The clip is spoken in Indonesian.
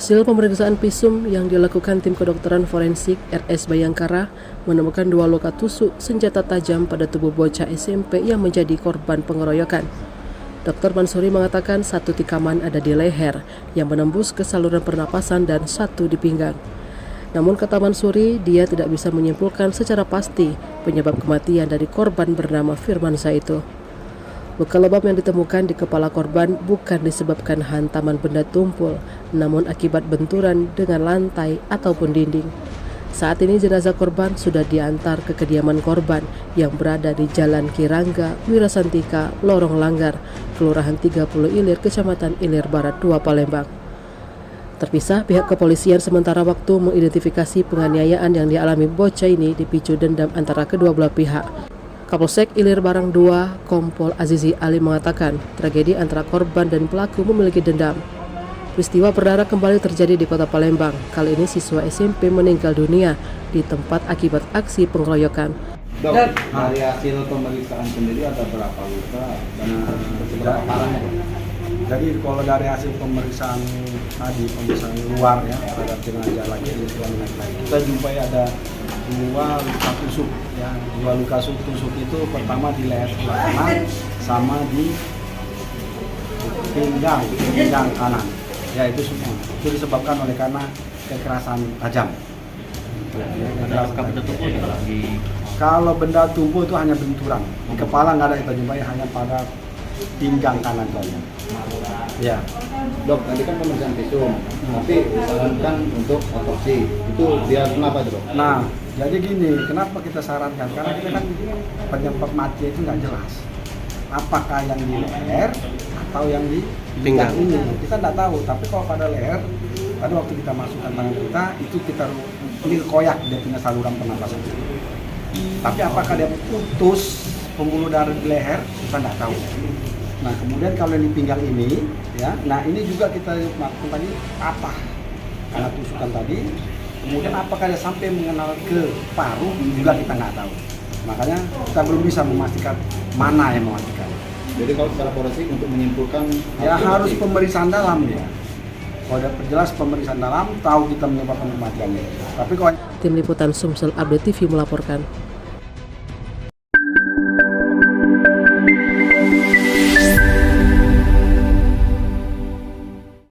Hasil pemeriksaan visum yang dilakukan tim kedokteran forensik RS Bayangkara menemukan 2 luka tusuk senjata tajam pada tubuh bocah SMP yang menjadi korban pengeroyokan. Dr. Mansuri mengatakan 1 tikaman ada di leher yang menembus ke saluran pernapasan dan 1 di pinggang. Namun kata Mansuri, dia tidak bisa menyimpulkan secara pasti penyebab kematian dari korban bernama Firmansyah itu. Luka lebam yang ditemukan di kepala korban bukan disebabkan hantaman benda tumpul, namun akibat benturan dengan lantai ataupun dinding. Saat ini jenazah korban sudah diantar ke kediaman korban yang berada di Jalan Kirangga, Wirasantika, Lorong Langgar, Kelurahan 30 Ilir, Kecamatan Ilir Barat 2, Palembang. Terpisah, pihak kepolisian sementara waktu mengidentifikasi penganiayaan yang dialami bocah ini dipicu dendam antara kedua belah pihak. Kapolsek Ilir Barang 2, Kompol Azizi Ali mengatakan tragedi antara korban dan pelaku memiliki dendam. Peristiwa berdarah kembali terjadi di Kota Palembang. Kali ini siswa SMP meninggal dunia di tempat akibat aksi pengeroyokan. Dok, dari hasil pemeriksaan sendiri ada berapa luka dan berapa parahnya? Jadi kalau dari hasil pemeriksaan tadi, pemeriksaan luar ya terhadap jenazah lagi kita jumpai ada 2 luka tusuk ya. 2 luka tusuk itu pertama di leher sebelah kanan sama di pinggang kanan. Ya itu semua. Itu disebabkan oleh karena kekerasan tajam. Kalau benda tubuh itu hanya benturan. Di kepala nggak ada kita jumpai, hanya pada pinggang kanan saja. Ya. Dok, tadi kan pemeriksaan visum, tapi disarankan untuk otopsi. Itu biar kenapa, Dok? Nah, jadi gini, kenapa kita sarankan? Karena kita kan penyebab mati itu nggak jelas. Apakah yang di leher atau yang di pinggang ini? Kita nggak tahu. Tapi kalau pada leher, pada waktu kita masukkan tangan kita, itu kita ini koyak dia punya saluran pernapasan. Tapi apakah dia putus pembuluh darah di leher? Kita nggak tahu. Nah, kemudian kalau di pinggang ini, ya, nah ini juga kita maksud tadi patah karena tusukan tadi. Kemudian apakah dia sampai mengenal ke paru juga kita nggak tahu. Makanya kita belum bisa memastikan mana yang mematikan. Jadi kalau secara forensik untuk menyimpulkan ya harus pemeriksaan dalam ya. Kalau ada jelas pemeriksaan dalam, tahu kita menyebabkan kematiannya. Tapi kalau Tim Liputan Sumsel Update TV melaporkan.